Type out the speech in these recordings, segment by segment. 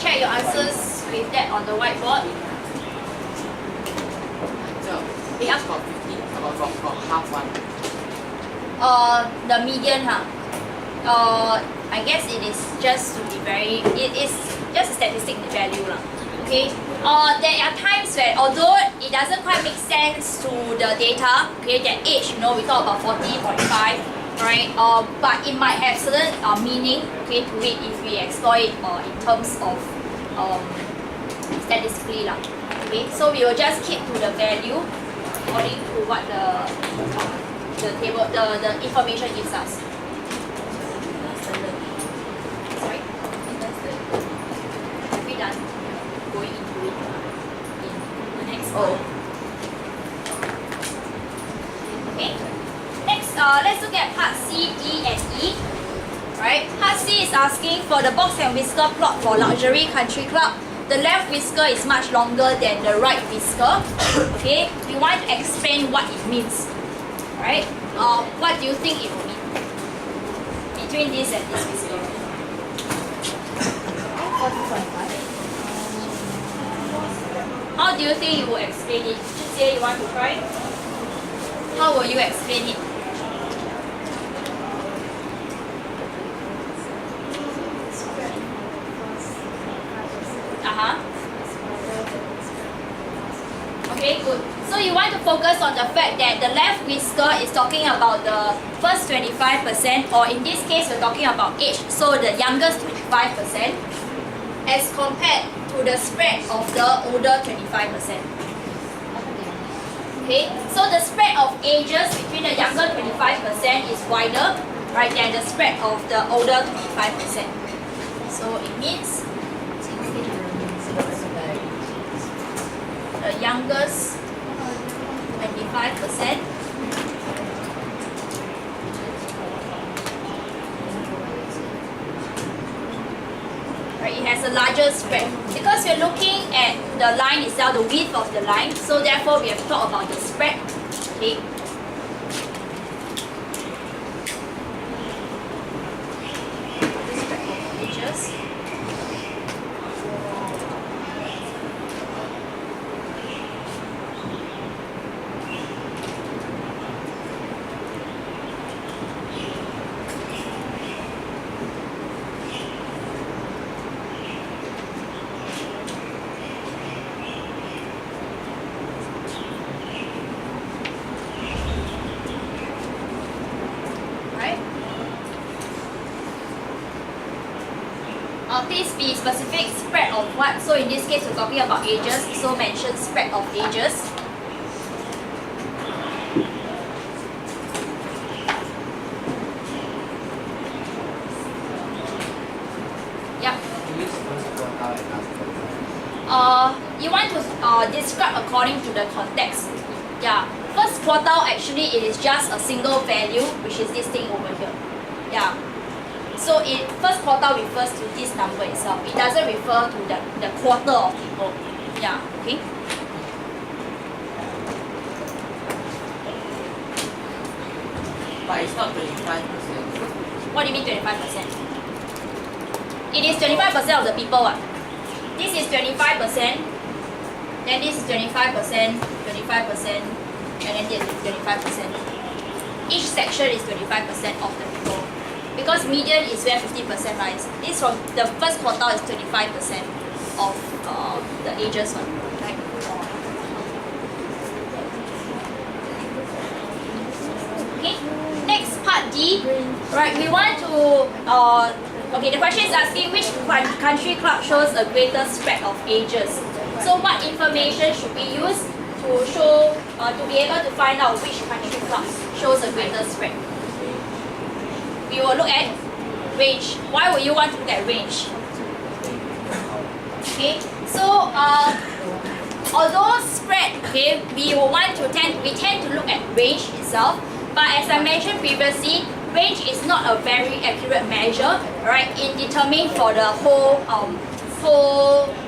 check your answers with that on the whiteboard. Yeah. Got 50, got half one. The median, I guess it is just to be very, it is just a statistic value lah. Okay. There are times where although it doesn't quite make sense to the data, okay, that age, you know, we talk about 40.5, right? But it might have certain meaning, okay, to it if we explore it in terms of statistically lah. Okay, so we will just keep to the value according to what the table, the information gives us. Sorry? Have we done going into it in the next one? Okay. Next, let's look at part C, D, and E. Right? Part C is asking for the box and whisker plot for luxury country club. The left whisker is much longer than the right whisker. Okay, we want to explain what it means. Right? What do you think it will mean between this and this whisker? How do you think you will explain it? Chpt, you want to try? How will you explain it? Okay, good. So you want to focus on the fact that the left whisker is talking about the first 25%, or in this case we're talking about age, so the youngest 25%, as compared to the spread of the older 25%. Okay, so the spread of ages between the younger 25% is wider, right, than the spread of the older 25%. So it means the youngest 25%, right, it has a larger spread because we're looking at the line itself, the width of the line, so therefore we have to talk about the spread. Okay. The spread of ages. Please be specific, spread of what? So in this case we're talking about ages, so mention spread of ages. Yeah. You want to describe according to the context. Yeah. First quartile, actually it is just a single value, which is this thing over here. Yeah. So first quartile refers to this number itself. It doesn't refer to the quarter of people. Yeah, okay. But it's not 25%. What do you mean 25%? It is 25% of the people. What? This is 25%, then this is 25%, 25%, and then this is 25%. Each section is 25% of the people. Because median is where 50% lies. This from the first quartile is 25% of the ages one. Right? Okay. Next part D. Right. We want to. Okay. The question is asking which country club shows a greater spread of ages. So what information should we use to show to be able to find out which country club shows a greater spread? We will look at range. Why would you want to look at range? Okay, so although spread, okay, we tend to look at range itself, but as I mentioned previously, range is not a very accurate measure, right, in determining for the whole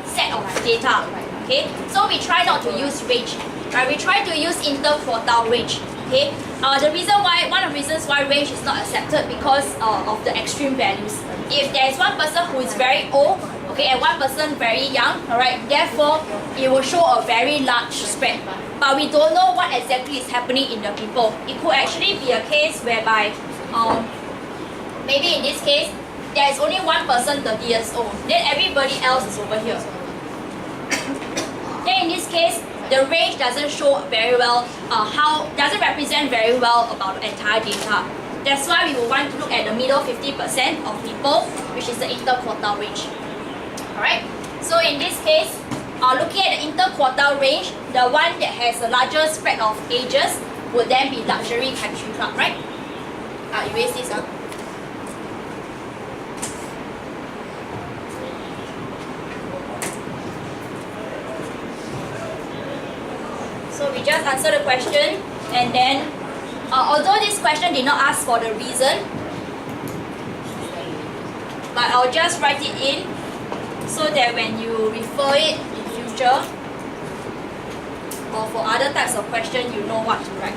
set of data. Okay, so we try not to use range, right? We try to use interquartile range. Okay, one of the reasons why range is not accepted because of the extreme values. If there is one person who is very old, okay, and one person very young, alright, therefore it will show a very large spread. But we don't know what exactly is happening in the people. It could actually be a case whereby maybe in this case there is only one person 30 years old, then everybody else is over here. Then in this case, the range doesn't show very well, doesn't represent very well about the entire data. That's why we will want to look at the middle 50% of people, which is the interquartile range. Alright, so in this case, looking at the interquartile range, the one that has a larger spread of ages would then be luxury country club, right? Erase this. So we just answer the question, and then although this question did not ask for the reason, but I'll just write it in so that when you refer it in future or for other types of question, you know what to write.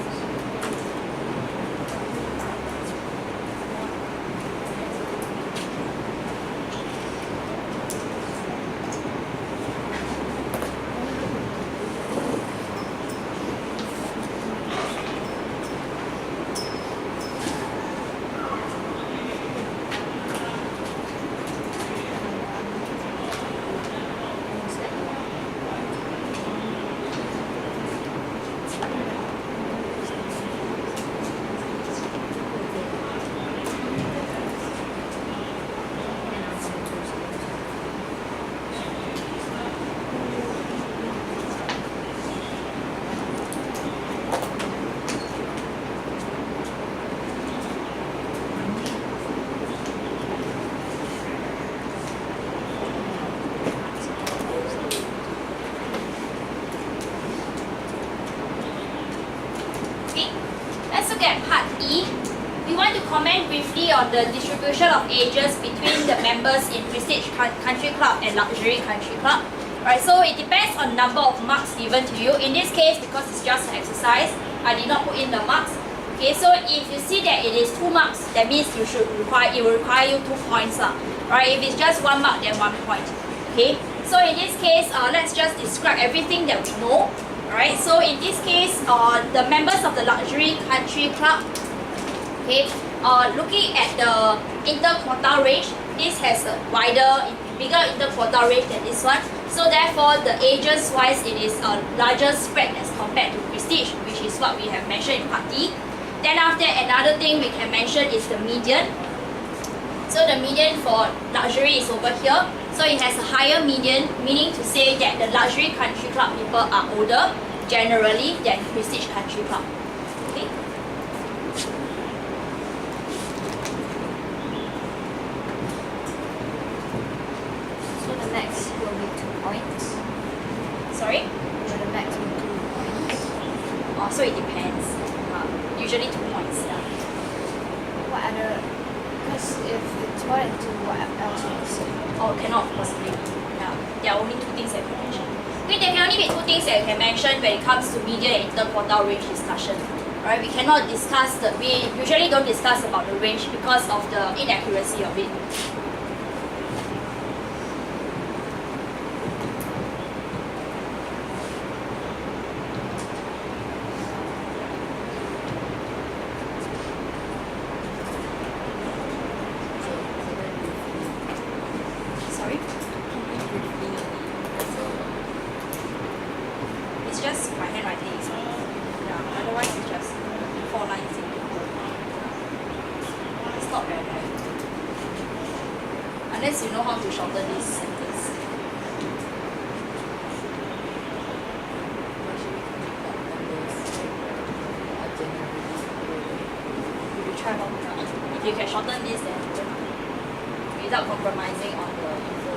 Comment briefly on the distribution of ages between the members in Prestige Country Club and Luxury Country Club. Right, so it depends on number of marks given to you. In this case, because it's just an exercise, I did not put in the marks. Okay, so if you see that it is 2 marks, that means it will require you 2 points. Right, if it's just 1 mark, then 1 point. Okay, so in this case, let's just describe everything that we know. Alright, so in this case, the members of the Luxury Country Club, okay, looking at the interquartile range, this has a bigger interquartile range than this one. So therefore, the ages wise, it is a larger spread as compared to Prestige, which is what we have mentioned in part D. Then after, another thing we can mention is the median. So the median for luxury is over here. So it has a higher median, meaning to say that the Luxury Country Club people are older generally than Prestige Country Club. Okay. So the max will be 2 points. Sorry? So the max will be 2 points. Oh, so it depends. Usually 2 points. Yeah. What other? Because if it's more than 2, what else would you say? Oh, cannot possibly. Yeah. There are only 2 things that we can mention. Okay, there can only be 2 things that we can mention when it comes to median and interquartile range discussion. Right? We cannot discuss we usually don't discuss about the range because of the inaccuracy of it. It's just my handwriting is yeah, otherwise it's just 4 lines in. It's not very bad. Unless you know how to shorten this sentence. If you try long enough. If you can shorten this then without compromising on the info.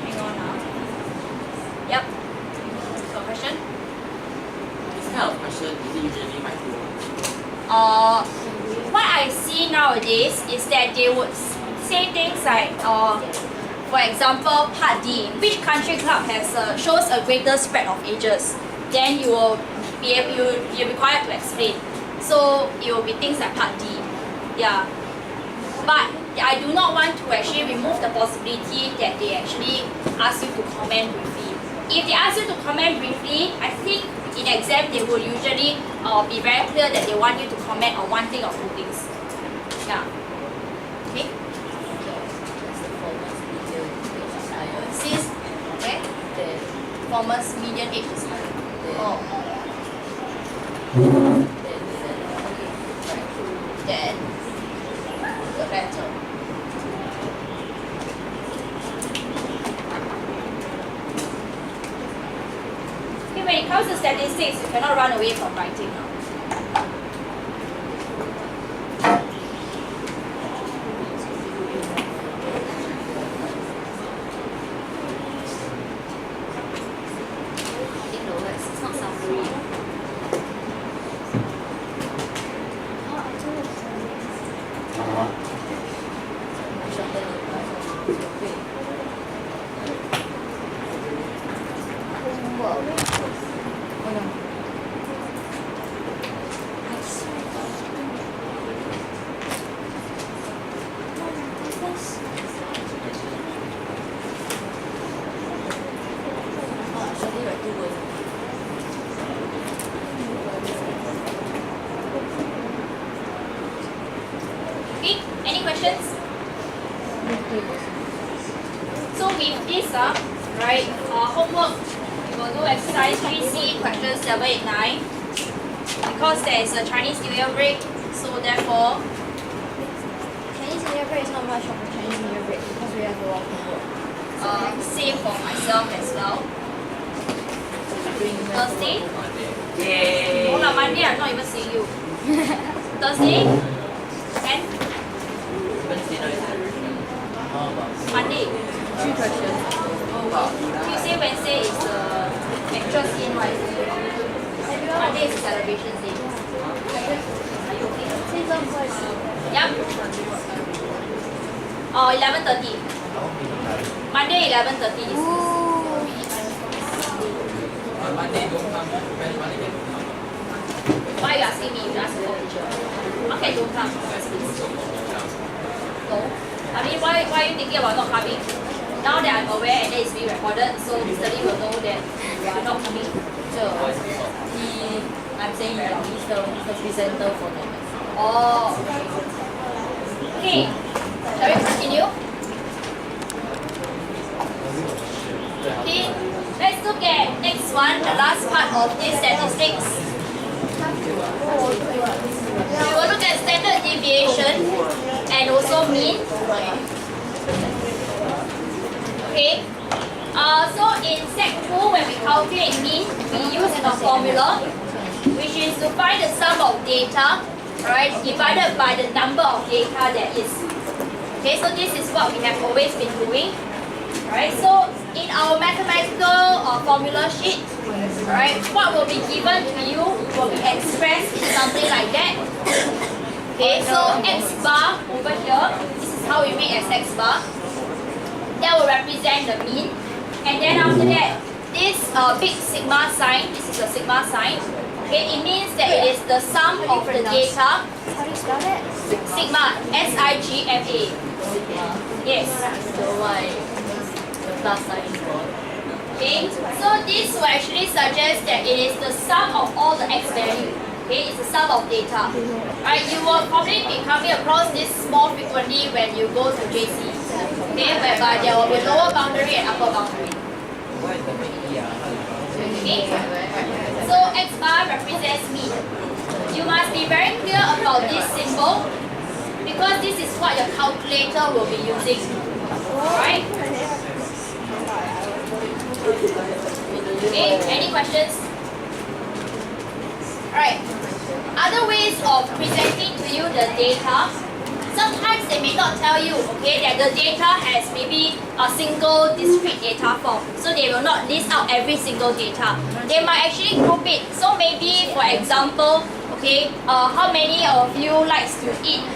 Hang on now. Yep. So question? what I see nowadays is that they would say things like, for example, Part D, which country club has shows a greater spread of ages? Then you will be required to explain. So it will be things like Part D. Yeah. But I do not want to actually remove the possibility that they actually ask you to comment briefly. If they ask you to comment briefly, I think in exam they will usually be very clear that they want you to comment on one thing or two things. Yeah. Okay. Since okay, the performance median age is higher. Oh. Then the better. Okay, when it comes to statistics, you cannot run away from writing now. Okay, any questions? So with this, right, homework, you will do exercise 3C, question 7, 8, 9. Because there is a Chinese New Year break, so therefore, Chinese New Year break is not much of a Chinese New Year break because we have a lot of homework. same for myself as well. Thursday? Yay! No, Monday I'm not even seeing you. Thursday? And Monday? 3 questions. Tuesday, Wednesday is the actual scene, right? Monday is the celebration day. Are you okay? Yep. 11:30. Monday 11:30 is Monday don't come. When Monday can come. why you asking me? You ask the teacher. Okay, don't come. No. I mean, why are you thinking about not coming? Now that I'm aware and that it's being recorded, so Mr. Lee will know that you are not coming. I'm saying that he's the presenter for them. Oh. Okay. Shall we continue? Okay. Let's look at next one, the last part of this statistics. We will look at standard deviation and also mean. Okay. So in Sec 2, when we calculate mean, we use a formula, which is to find the sum of data, right, divided by the number of data there is. Okay, so this is what we have always been doing. Right, so in our mathematical formula sheet, right, what will be given to you will be expressed in something like that. Okay, so x bar over here, this is how we make as x bar. That will represent the mean. And then after that, this big sigma sign, this is a sigma sign. Okay, it means that it is the sum of the data. How do you spell that? Sigma, S-I-G-M-A. Yes. So why the plus sign is wrong? Okay, so this will actually suggest that it is the sum of all the x value. Okay, it's the sum of data. Right, you will probably be coming across this more frequently when you go to JC. Okay, whereby there will be lower boundary and upper boundary. Okay, so x bar represents mean. You must be very clear about this symbol because this is what your calculator will be using. Alright? Okay, any questions? Alright. Other ways of presenting to you the data, sometimes they may not tell you, okay, that the data has maybe a single discrete data form. So they will not list out every single data. They might actually group it. So maybe, for example, okay, how many of you likes to eat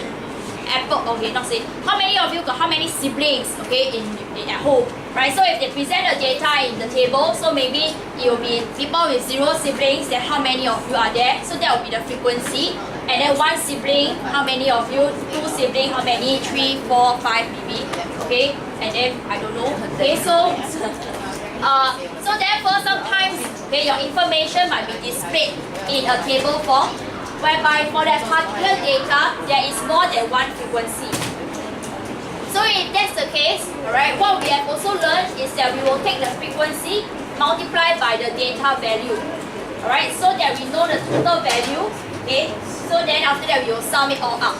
apple? Okay, not say. How many of you got how many siblings? Okay, in at home, right? So if they present the data in the table, so maybe it will be people with 0 siblings. Then how many of you are there? So that will be the frequency. And then 1 sibling, how many of you? 2 siblings, how many? 3, 4, 5 maybe. Okay, and then I don't know. Okay, so so therefore sometimes okay, your information might be displayed in a table form, whereby for that particular data there is more than 1 frequency. So if that's the case, alright, what we have also learned is that we will take the frequency multiplied by the data value. Alright, so that we know the total value. Okay, so then after that we will sum it all up.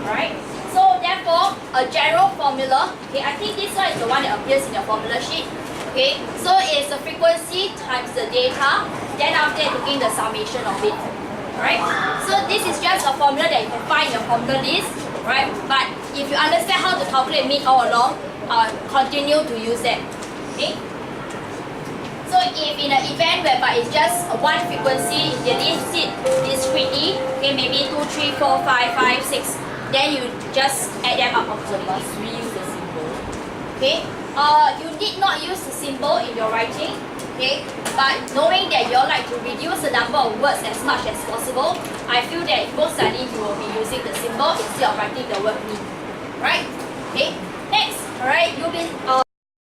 Alright, so therefore a general formula, okay, I think this one is the one that appears in your formula sheet. Okay, so it's the frequency times the data, then after that taking the summation of it. Alright, so this is just a formula that you can find in your formula list, right? But if you understand how to calculate mean all along, continue to use that. Okay. So if in an event whereby it's just one frequency, if you list it discretely, okay, maybe 2, 3, 4, 5, 5, 6, then you just add them up. So must we use the symbol? Okay. You did not use the symbol in your writing, okay? But knowing that you all like to reduce the number of words as much as possible, I feel that most likely you will be using the symbol instead of writing the word mean. Right? Okay. Next, alright, you'll be